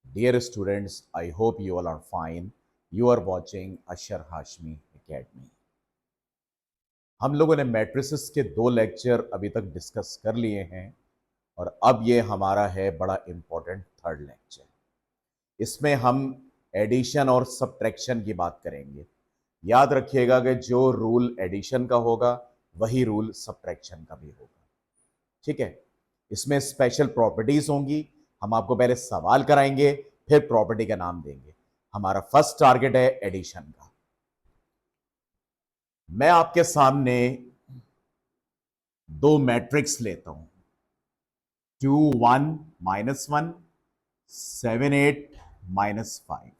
Dear students, I hope you all are fine. You are watching Ashar Hashmi Academy. हम लोगों ने matrices के 2 lecture अभी तक डिस्कस कर लिए हैं और अब ये हमारा है बड़ा इंपॉर्टेंट थर्ड लेक्चर। इसमें हम एडिशन और सब्ट्रैक्शन की बात करेंगे। याद रखिएगा कि जो रूल एडिशन का होगा वही रूल सब्ट्रैक्शन का भी होगा। ठीक है, इसमें स्पेशल प्रॉपर्टीज होंगी। हम आपको पहले सवाल कराएंगे, फिर प्रॉपर्टी का नाम देंगे। हमारा फर्स्ट टारगेट है एडिशन का। मैं आपके सामने 2 मैट्रिक्स लेता हूं, 2 1 -1, 7 8 -5,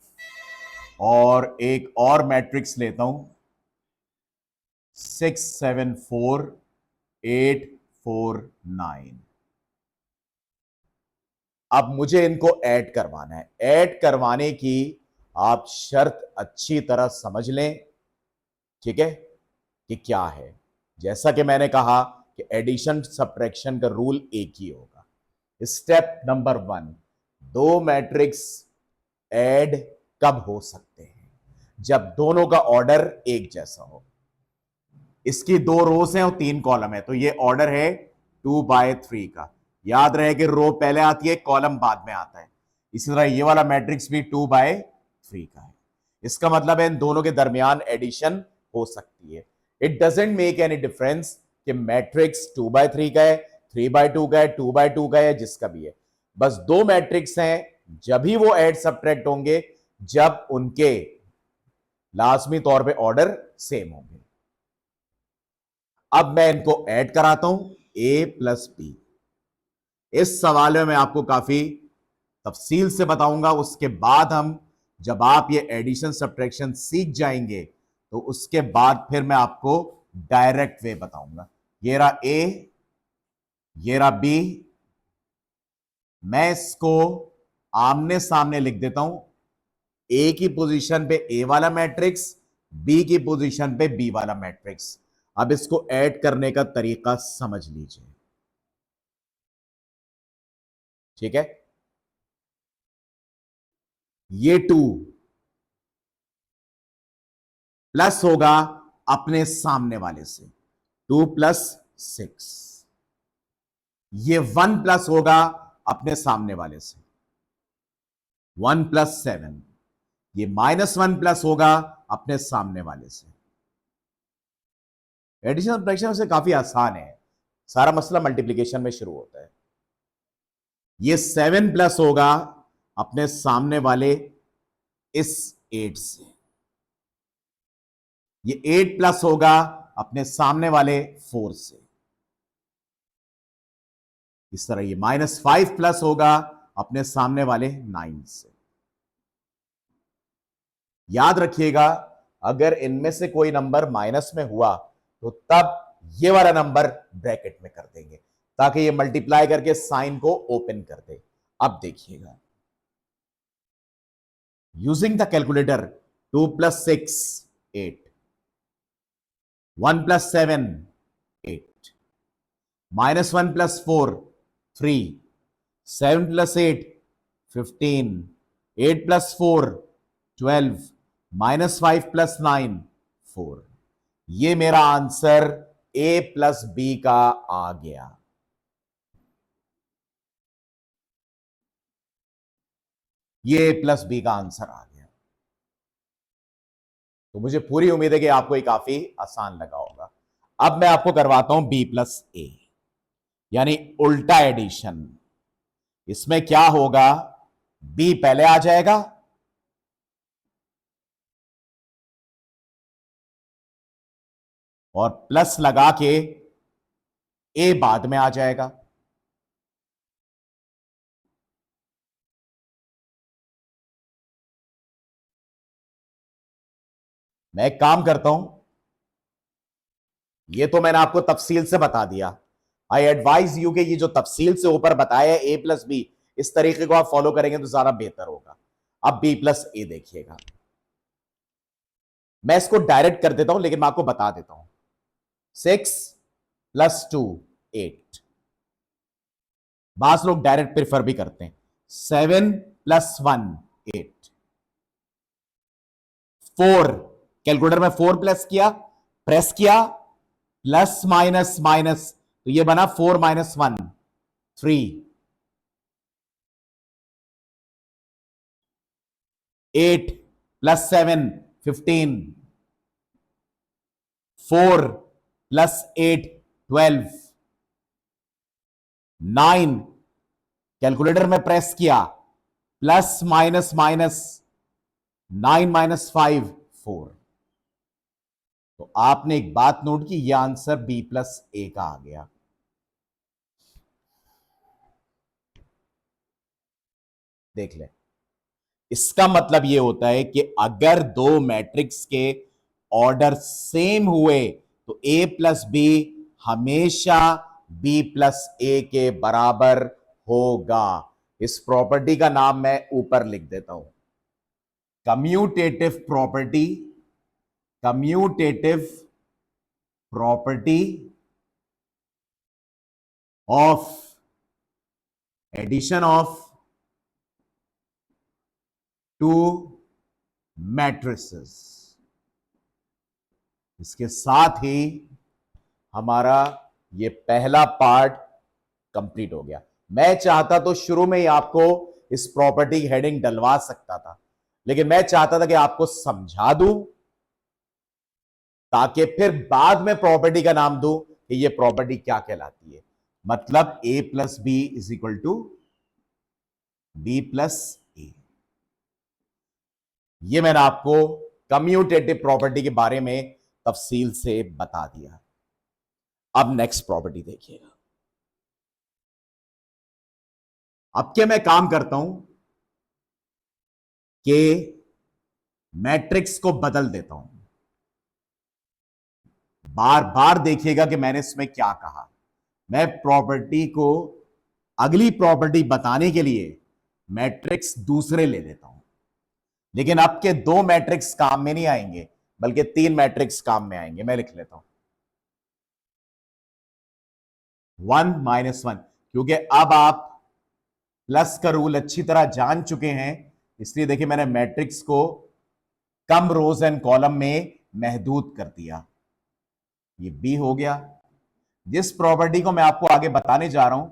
और एक और मैट्रिक्स लेता हूं 6 7 4 8 4 9। अब मुझे इनको ऐड करवाना है। ऐड करवाने की आप शर्त अच्छी तरह समझ लें, ठीक है, कि क्या है। जैसा कि मैंने कहा कि एडिशन सब्ट्रैक्शन का रूल एक ही होगा। स्टेप नंबर 1, 2 मैट्रिक्स ऐड कब हो सकते हैं? जब दोनों का ऑर्डर एक जैसा हो। इसकी 2 रोज हैं और 3 कॉलम है, तो ये ऑर्डर है 2/3 का। याद रहे कि रो पहले आती है, कॉलम बाद में आता है। इसी तरह ये वाला मैट्रिक्स भी 2/3 का है। इसका मतलब है इन दोनों के दरमियान एडिशन हो सकती है। It doesn't make any difference कि मैट्रिक्स 2/3 का है, 3/2 का है, 2/2 का है, जिसका भी है। बस 2 मैट्रिक्स हैं, जब ही वो ऐड सब्ट्रैक्ट होंगे जब उनके लाजमी तौर पे ऑर्डर सेम होंगे। अब मैं इनको ऐड कराता हूं, a+b। इस सवाल में मैं आपको काफी तफसील से बताऊंगा। उसके बाद हम, जब आप ये एडिशन सब्ट्रैक्शन सीख जाएंगे, तो उसके बाद फिर मैं आपको डायरेक्ट वे बताऊंगा। ये रहा ए, ये रहा बी। मैं इसको आमने सामने लिख देता हूं। ए की पोजीशन पे ए वाला मैट्रिक्स, बी की पोजीशन पे बी वाला मैट्रिक्स। अब इसको ऐड करने का तरीका समझ लीजिए, ठीक है। ये 2 प्लस होगा अपने सामने वाले से, 2+6। ये 1 प्लस होगा अपने सामने वाले से, 1+7। ये -1 प्लस होगा अपने सामने वाले से। एडिशन सब्ट्रैक्शन से काफी आसान है। सारा मसला मल्टीप्लीकेशन में शुरू होता है। ये 7 प्लस होगा अपने सामने वाले इस 8 से। ये 8 प्लस होगा अपने सामने वाले 4 से। इस तरह ये -5 प्लस होगा अपने सामने वाले 9 से। याद रखिएगा, अगर इनमें से कोई नंबर माइनस में हुआ तो तब ये वाला नंबर ब्रैकेट में कर देंगे, ताकि ये मल्टीप्लाई करके साइन को ओपन कर दे। अब देखिएगा, यूजिंग द कैलकुलेटर, 2+6 8, 1+7 8, -1+4 3, 7+8 15, 8+4 12, -5+9 4। ये मेरा आंसर a+b का आ गया। ये a+b का आंसर आ गया। तो मुझे पूरी उम्मीद है कि आपको ये काफी आसान लगा होगा। अब मैं आपको करवाता हूं b+a, यानी उल्टा एडिशन। इसमें क्या होगा, b पहले आ जाएगा और प्लस लगा के a बाद में आ जाएगा। मैं एक काम करता हूं, ये तो मैंने आपको तफसील से बता दिया। आई एडवाइज यू के ये जो तफसील से ऊपर बताया है a+b, इस तरीके को आप फॉलो करेंगे तो ज्यादा बेहतर होगा। अब b+a देखिएगा। मैं इसको डायरेक्ट कर देता हूं, लेकिन मैं आपको बता देता हूं। 6 + 2 8, बास लोग डायरेक्ट प्रेफर भी करते हैं। 7 + 1 8, 4 कैलकुलेटर में 4 प्लस किया, प्रेस किया, प्लस माइनस माइनस, तो ये बना 4 - 1 3, 8 + 7 15, 4 + 8 12, 9 कैलकुलेटर में प्रेस किया, प्लस माइनस माइनस, 9 - 5 4। तो आपने एक बात नोट की, यह आंसर B+A का आ गया। देख ले, इसका मतलब यह होता है कि अगर दो मैट्रिक्स के ऑर्डर सेम हुए तो A+B हमेशा B+A के बराबर होगा। इस प्रॉपर्टी का नाम मैं ऊपर लिख देता हूं, commutative property, commutative property of addition of two matrices. इसके साथ ही हमारा ये पहला पार्ट कंप्लीट हो गया। मैं चाहता तो शुरू में ही आपको इस प्रॉपर्टी की हेडिंग डलवा सकता था, लेकिन मैं चाहता था कि आपको समझा दूं ताकि फिर बाद में प्रॉपर्टी का नाम दूं कि ये प्रॉपर्टी क्या कहलाती है। मतलब A+B = B+A। ये मैंने आपको कम्यूटेटिव प्रॉपर्टी के बारे में तफसील से बता दिया। अब नेक्स्ट प्रॉपर्टी देखिएगा। अब क्या मैं काम करता हूं कि मैट्रिक्स को बदल देता हूं। बार बार देखिएगा कि मैंने इसमें क्या कहा। मैं प्रॉपर्टी को, अगली प्रॉपर्टी बताने के लिए मैट्रिक्स दूसरे ले लेता हूं, लेकिन अब के दो मैट्रिक्स काम में नहीं आएंगे, बल्कि 3 मैट्रिक्स काम में आएंगे। मैं लिख लेता हूं 1 - 1, क्योंकि अब आप प्लस का रूल अच्छी तरह जान चुके हैं, इसलिए देखिए मैंने मैट्रिक्स को कम रोज एंड कॉलम में महदूद कर दिया। ये बी हो गया। जिस प्रॉपर्टी को मैं आपको आगे बताने जा रहा हूं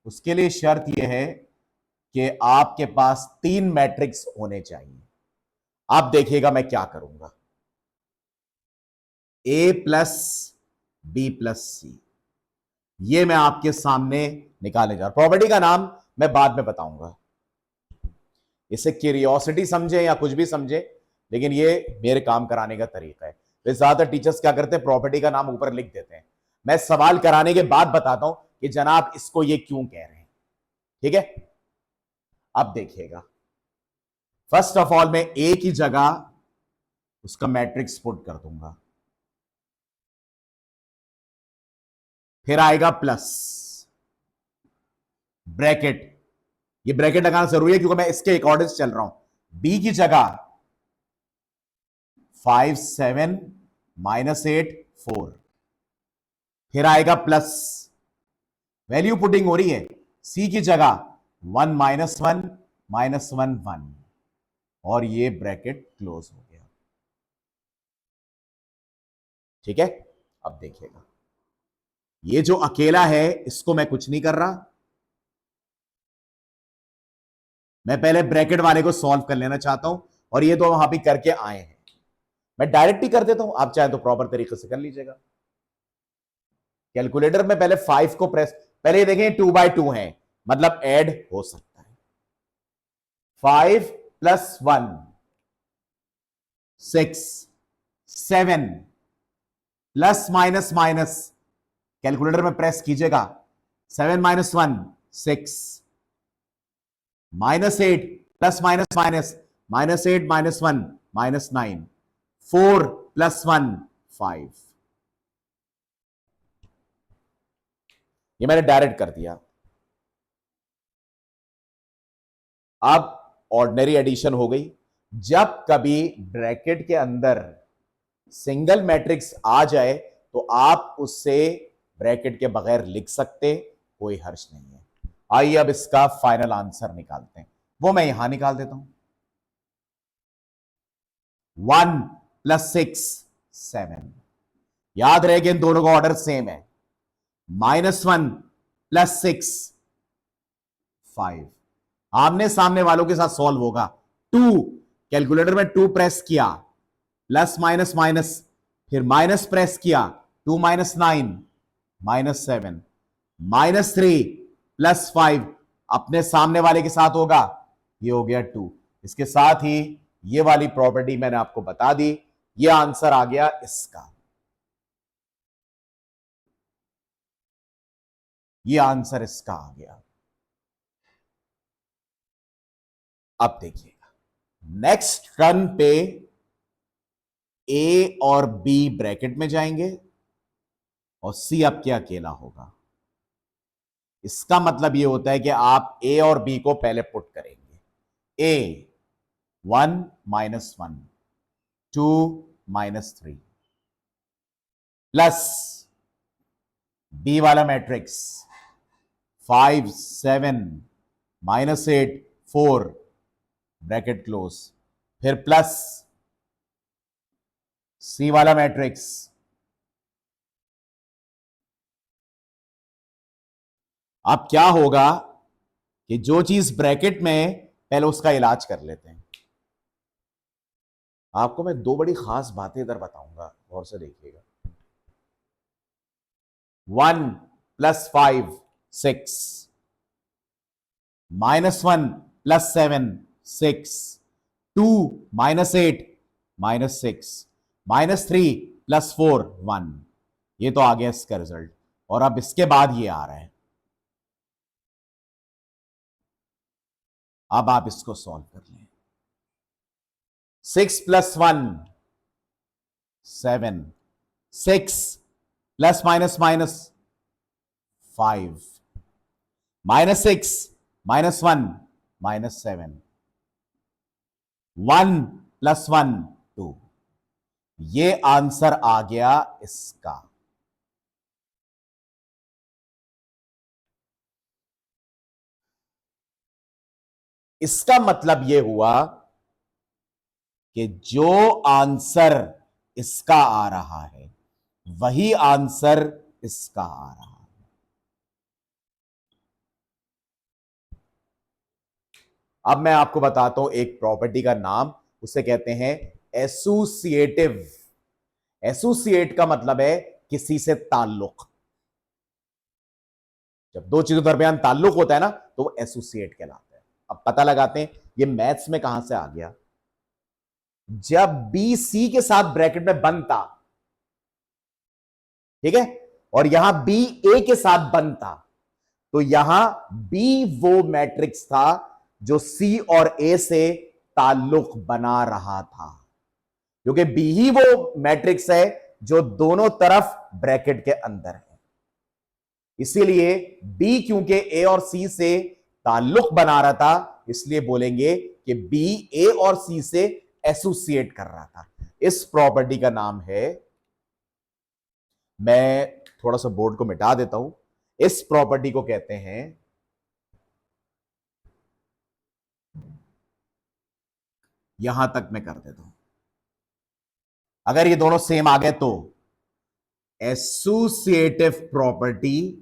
उसके लिए शर्त यह है कि आपके पास 3 मैट्रिक्स होने चाहिए। आप देखिएगा मैं क्या करूंगा, A+B+C, ये मैं आपके सामने निकालने जा रहा हूं। प्रॉपर्टी का नाम मैं बाद में बताऊंगा, इसे क्यूरियोसिटी समझे या कुछ भी समझे, लेकिन ये मेरे काम कराने का तरीका है। तो ज्यादातर टीचर्स क्या करते हैं, प्रॉपर्टी का नाम ऊपर लिख देते हैं। मैं सवाल कराने के बाद बताता हूं कि जनाब इसको ये क्यों कह रहे हैं। ठीक है, अब देखिएगा, फर्स्ट ऑफ ऑल मैं ए की जगह उसका मैट्रिक्स पुट कर दूंगा, फिर आएगा प्लस ब्रैकेट। ये ब्रैकेट लगाना जरूरी है क्योंकि मैं इसके अकॉर्डिंग चल रहा हूं। बी की जगह 5 7 -8 4, फिर आएगा प्लस, वैल्यू पुटिंग हो रही है। सी की जगह 1 - 1 -1 1, और ये ब्रैकेट क्लोज हो गया। ठीक है, अब देखिएगा, ये जो अकेला है इसको मैं कुछ नहीं कर रहा, मैं पहले ब्रैकेट वाले को सॉल्व कर लेना चाहता हूं, और ये तो वहां भी करके आए हैं। मैं डायरेक्ट ही कर देता हूं, आप चाहे तो प्रॉपर तरीके से कर लीजिएगा। कैलकुलेटर में पहले 5 को प्रेस, पहले ये देखें 2/2 है, मतलब ऐड हो सकता है। 5 + 1 6 7, प्लस माइनस माइनस, कैलकुलेटर में प्रेस कीजिएगा, 7 - 1 6, -8 प्लस माइनस माइनस, -8 -1 -9, 4 + 1 5। ये मैंने डायरेक्ट कर दिया। अब ऑर्डिनरी एडिशन हो गई। जब कभी ब्रैकेट के अंदर सिंगल मैट्रिक्स आ जाए तो आप उससे ब्रैकेट के बगैर लिख सकते, कोई हर्ज नहीं है। आइए अब इसका फाइनल आंसर निकालते हैं, वो मैं यहां निकाल देता हूं। 1 + 6 7। याद रहे कि इन दोनों का ऑर्डर सेम है। -1 + 6 5। आमने सामने वालों के साथ सॉल्व होगा। 2, कैलकुलेटर में 2 प्रेस किया, प्लस माइनस माइनस, फिर माइनस प्रेस किया, 2 - 9 -7, -3 + 5 अपने सामने वाले के साथ होगा, ये हो गया 2। इसके साथ ही ये वाली प्रॉपर्टी मैंने आपको बता दी, ये आंसर आ गया इसका, ये आंसर इसका आ गया। अब देखिएगा, नेक्स्ट टर्न पे ए और बी ब्रैकेट में जाएंगे और सी आपके अकेला होगा। इसका मतलब यह होता है कि आप ए और बी को पहले पुट करेंगे। ए 1 - 1, 2 - 3 प्लस बी वाला मैट्रिक्स 5 7 -8 4 ब्रैकेट क्लोज, फिर प्लस सी वाला मैट्रिक्स अब क्या होगा कि जो चीज ब्रैकेट में, पहले उसका इलाज कर लेते हैं। आपको मैं दो बड़ी खास बातें इधर बताऊंगा, गौर से देखिएगा। 1 + 5 6, -1 + 7 6, 2 - 8 -6, -3 + 4 1। ये तो आ गया इसका रिजल्ट। और अब इसके बाद ये आ रहा है, अब आप इसको सॉल्व कर लें। 6 + 1 7, 6 + -5 -6 -1 -7, 1 + 1 2। ये आंसर आ गया इसका। इसका मतलब यह हुआ कि जो आंसर इसका आ रहा है वही आंसर इसका आ रहा है। अब मैं आपको बताता हूं एक प्रॉपर्टी का नाम, उसे कहते हैं एसोसिएटिव। एसोसिएट का मतलब है किसी से ताल्लुक। जब दो चीजों के दरमियान ताल्लुक होता है ना, तो वो एसोसिएट कहलाता है। अब पता लगाते हैं ये मैथ्स में कहां से आ गया। जब बी सी के साथ ब्रैकेट में बंद था, ठीक है, और यहां बी ए के साथ बंद था, तो यहां बी वो मैट्रिक्स था जो सी और ए से ताल्लुक बना रहा था, क्योंकि बी ही वो मैट्रिक्स है जो दोनों तरफ ब्रैकेट के अंदर है। इसीलिए बी क्योंकि ए और सी से ताल्लुक बना रहा था, इसलिए बोलेंगे कि बी ए और सी से एसोसिएट कर रहा था। इस प्रॉपर्टी का नाम है, मैं थोड़ा सा बोर्ड को मिटा देता हूं, इस प्रॉपर्टी को कहते हैं, यहां तक मैं कर देता हूं, अगर ये दोनों सेम आ गए तो associative property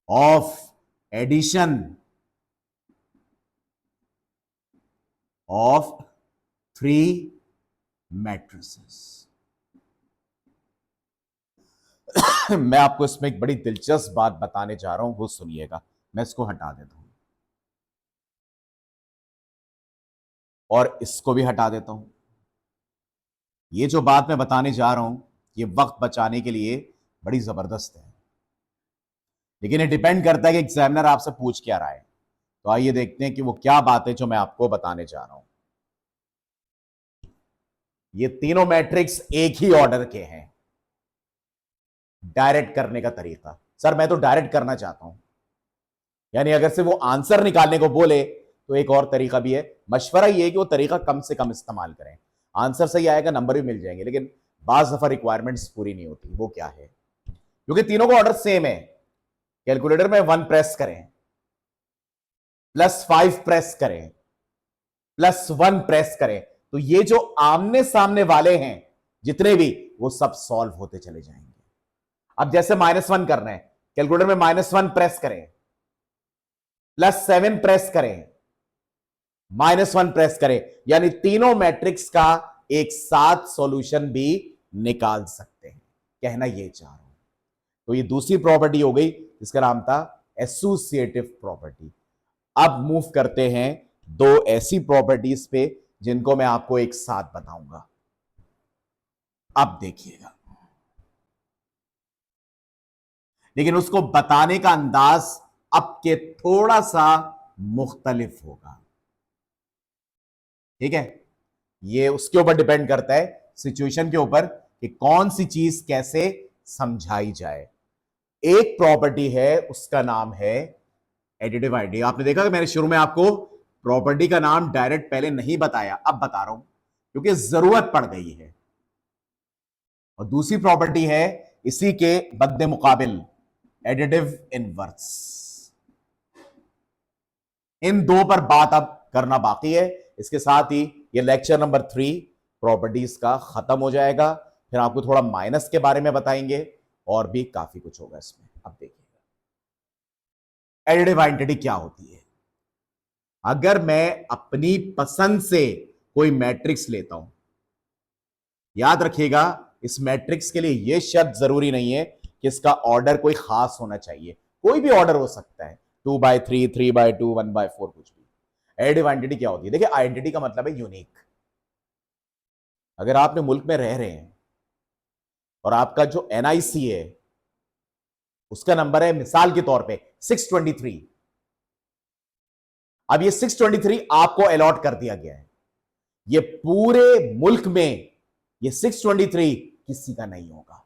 of addition of 3 matrices. मैं आपको इसमें एक बड़ी दिलचस्प बात बताने जा रहा हूं, वो सुनिएगा। मैं इसको हटा देता हूं और इसको भी हटा देता हूं। ये जो बात मैं बताने जा रहा हूं, ये वक्त बचाने के लिए बड़ी जबरदस्त है, लेकिन ये डिपेंड करता है कि एग्जामिनर आपसे पूछ क्या रहा है। तो आइए देखते हैं कि वो क्या बात है जो मैं आपको बताने जा रहा हूं। ये तीनों मैट्रिक्स एक ही ऑर्डर के हैं। डायरेक्ट करने का तरीका, सर मैं तो डायरेक्ट करना चाहता हूं, यानी अगर से वो आंसर निकालने को बोले तो एक और तरीका भी है। मशवरा ये है कि वो तरीका कम से कम इस्तेमाल करें। आंसर सही आएगा, नंबर भी मिल जाएंगे, लेकिन बाज दफा रिक्वायरमेंट्स पूरी नहीं होती। वो क्या है? क्योंकि तीनों का ऑर्डर सेम है। कैलकुलेटर में 1 प्रेस करें, +5 प्रेस करें, +1 प्रेस करें, तो ये जो आमने सामने वाले हैं जितने भी, वो सब सॉल्व होते चले जाएंगे। अब जैसे -1 करना है, कैलकुलेटर में -1 प्रेस करें, +7 प्रेस करें, -1 प्रेस करें, यानी तीनों मैट्रिक्स का एक साथ सॉल्यूशन भी निकाल सकते हैं। कहना ये चाह रहा हूं। तो ये दूसरी प्रॉपर्टी हो गई जिसका नाम था एसोसिएटिव प्रॉपर्टी। अब मूव करते हैं दो ऐसी प्रॉपर्टीज पे जिनको मैं आपको एक साथ बताऊंगा। अब देखिएगा, लेकिन उसको बताने का अंदाज अब के थोड़ा सा मुख्तलिफ होगा। ठीक है, ये उसके ऊपर डिपेंड करता है, सिचुएशन के ऊपर, कि कौन सी चीज कैसे समझाई जाए। एक प्रॉपर्टी है, उसका नाम है एडिटिव आइडेंटिटी। आपने देखा कि मैंने शुरू में आपको प्रॉपर्टी का नाम डायरेक्ट पहले नहीं बताया, अब बता रहा हूं क्योंकि जरूरत पड़ गई है। और दूसरी प्रॉपर्टी है इसी के बदले मुकाबिल एडिटिव इनवर्स। इन दो पर बात अब करना बाकी है। इसके साथ ही ये लेक्चर नंबर 3 प्रॉपर्टीज का खत्म हो जाएगा। फिर आपको थोड़ा माइनस के बारे में बताएंगे और भी काफी कुछ होगा इसमें। अब देखिएगा एडिटिव आइडेंटिटी क्या होती है। अगर मैं अपनी पसंद से कोई मैट्रिक्स लेता हूं, याद रखिएगा इस मैट्रिक्स के लिए यह शर्त जरूरी नहीं है कि इसका ऑर्डर कोई खास होना चाहिए, कोई भी ऑर्डर हो सकता है, 2/3, 3/2, 1/4, कुछ भी। एडिटिव आइडेंटिटी क्या होती है? देखिए, आइडेंटिटी का मतलब है यूनिक। अगर आपने मुल्क में रह रहे हैं और आपका जो एनआईसी है उसका नंबर है मिसाल के तौर पे 623, अब ये 623 आपको अलॉट कर दिया गया है, ये पूरे मुल्क में ये 623 किसी का नहीं होगा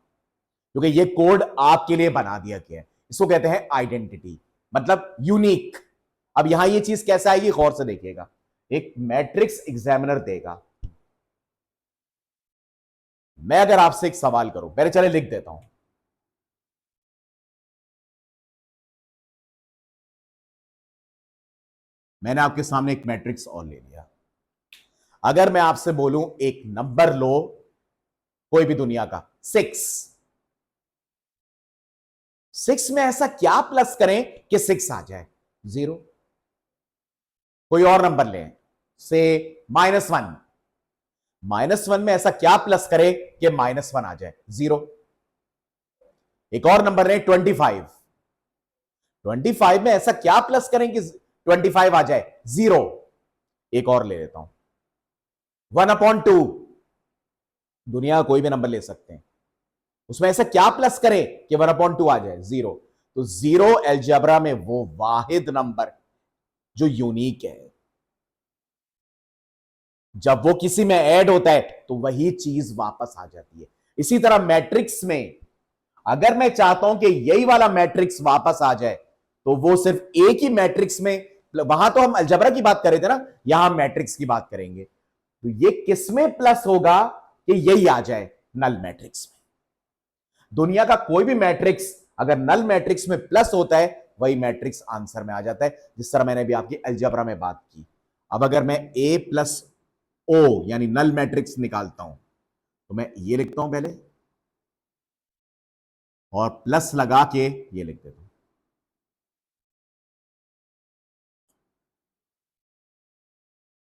क्योंकि ये कोड आपके लिए बना दिया गया है। इसको कहते हैं आइडेंटिटी, मतलब यूनिक। अब यहां ये चीज कैसे आएगी, गौर से देखिएगा। एक मैट्रिक्स एग्जामिनर देगा, मैं अगर आपसे एक सवाल करूं, पहले चले लिख देता हूं। मैंने आपके सामने एक मैट्रिक्स और ले लिया। अगर मैं आपसे बोलूं एक नंबर लो कोई भी दुनिया का, 6 में ऐसा क्या प्लस करें कि 6 आ जाए? 0। कोई और नंबर लें, से -1, -1 में ऐसा क्या प्लस करे कि -1 आ जाए? 0। एक और नंबर लें, 25, 25 में ऐसा क्या प्लस करें कि 25 आ जाए? 0। एक और ले लेता हूं, 1/2, दुनिया का कोई भी नंबर ले सकते हैं, उसमें ऐसा क्या प्लस करे कि 1/2 आ जाए? 0। तो 0 अलजेब्रा में वो वाहिद नंबर जो यूनिक है, जब वो किसी में ऐड होता है तो वही चीज वापस आ जाती है। इसी तरह मैट्रिक्स में अगर मैं चाहता हूं कि यही वाला मैट्रिक्स वापस आ जाए तो वो सिर्फ एक ही मैट्रिक्स में, वहां तो हम अलजेब्रा की बात कर रहे थे ना, यहां मैट्रिक्स की बात करेंगे, तो ये किसमें प्लस होगा कि यही आ जाए? नल मैट्रिक्स में। दुनिया का कोई भी मैट्रिक्स अगर नल मैट्रिक्स में प्लस होता है वही मैट्रिक्स आंसर में आ जाता है, जिस तरह मैंने भी आपकी अलजेब्रा में बात की। अब अगर मैं A + O यानी नल मैट्रिक्स निकालता हूं तो मैं ये लिखता हूं पहले और प्लस लगा के ये लिख देता हूं।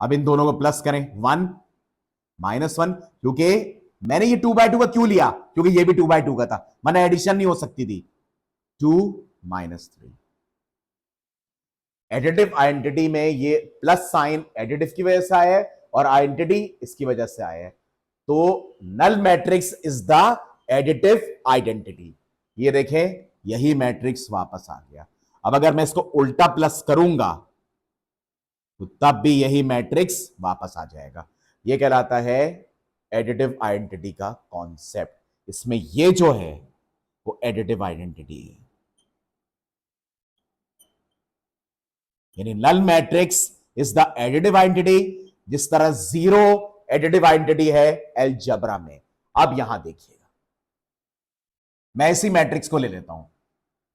अब इन दोनों को प्लस करें, 1 -1, क्योंकि मैंने ये 2/2 का क्यों लिया? क्योंकि ये भी 2/2 का था, मैंने एडिशन नहीं हो सकती थी। 2 -3। एडिटिव आइडेंटिटी में ये प्लस साइन एडिटिव की वजह से आया है और आइडेंटिटी इसकी वजह से आया है। तो null matrix is the additive identity. ये देखें, यही मैट्रिक्स वापस आ गया। अब अगर मैं इसको उल्टा प्लस करूंगा तो तब भी यही मैट्रिक्स वापस आ जाएगा। ये कहलाता है एडिटिव आइडेंटिटी का कॉन्सेप्ट। इसमें ये जो है वो एडिटिव आइडेंटिटी है, यानी null matrix is the additive identity, जिस तरह 0 एडिटिव आइडेंटिटी है अलजेब्रा में। अब यहां देखिएगा, मैं इसी मैट्रिक्स को ले लेता हूं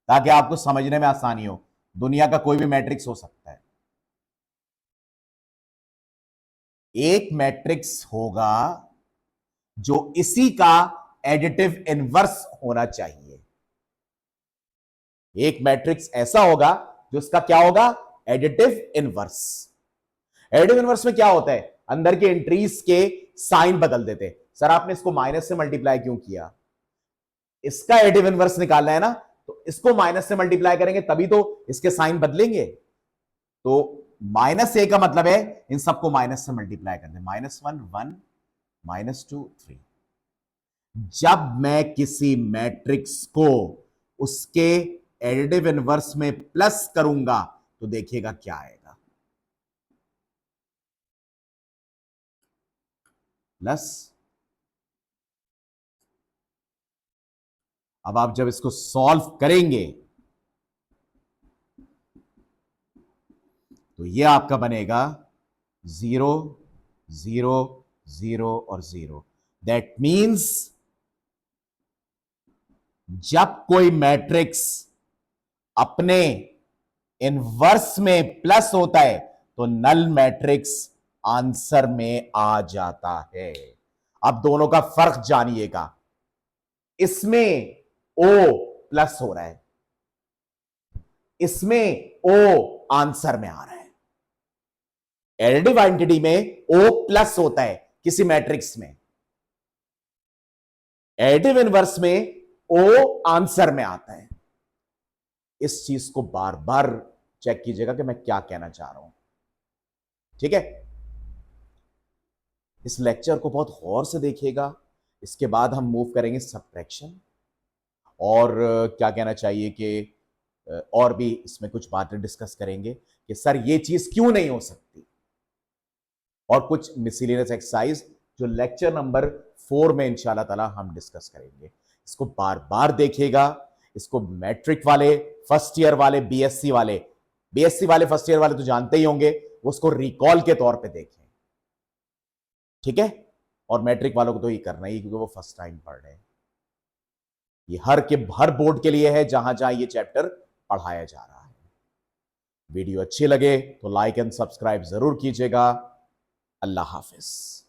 ताकि आपको समझने में आसानी हो। दुनिया का कोई भी मैट्रिक्स हो सकता है। एक मैट्रिक्स होगा जो इसी का एडिटिव इनवर्स होना चाहिए। एक मैट्रिक्स ऐसा होगा जो इसका क्या होगा, एडिटिव इनवर्स। एडिटिव इनवर्स में क्या होता है, अंदर के एंट्रीज के साइन बदल देते। सर आपने इसको माइनस से मल्टीप्लाई क्यों किया, इसका एडिटिव इनवर्स निकालना है ना, तो इसको माइनस से मल्टीप्लाई करेंगे तभी तो इसके साइन बदलेंगे। तो माइनस ए का मतलब है इन सबको माइनस से मल्टीप्लाई कर दे, -1 1 -2 3। जब मैं किसी मैट्रिक्स को उसके एडिटिव इनवर्स में प्लस करूंगा तो देखिएगा क्या आएगा, प्लस। अब आप जब इसको सॉल्व करेंगे तो ये आपका बनेगा 0 0 0 और 0। दैट मीन्स जब कोई मैट्रिक्स अपने इनवर्स में प्लस होता है तो नल मैट्रिक्स आंसर में आ जाता है। अब दोनों का फर्क जानिएगा, इसमें ओ प्लस हो रहा है, इसमें ओ आंसर में आ रहा है। एडिटिव आइडेंटिटी में ओ प्लस होता है किसी मैट्रिक्स में, एडिटिव इनवर्स में ओ आंसर में आता है। इस चीज को बार बार चेक कीजिएगा कि मैं क्या कहना चाह रहा हूं, ठीक है। इस लेक्चर को बहुत गौर से देखिएगा। इसके बाद हम मूव करेंगे सब्ट्रैक्शन, और क्या कहना चाहिए कि और भी इसमें कुछ बातें डिस्कस करेंगे कि सर ये चीज क्यों नहीं हो सकती, और कुछ मिसलेनियस एक्सरसाइज जो लेक्चर नंबर 4 में इंशाल्लाह ताला हम डिस्कस करेंगे। इसको बार बार देखिएगा। इसको मैट्रिक वाले फर्स्ट ईयर वाले, बीएससी वाले फर्स्ट ईयर वाले तो जानते ही होंगे, उसको रिकॉल के तौर पे देखें, ठीक है। और मैट्रिक वालों को तो ये करना ही, क्योंकि वो फर्स्ट टाइम पढ़ रहे हैं। ये हर बोर्ड के लिए है जहां जहां ये चैप्टर पढ़ाया जा रहा है। वीडियो अच्छी लगे तो लाइक एंड सब्सक्राइब जरूर कीजिएगा। अल्लाह हाफिज।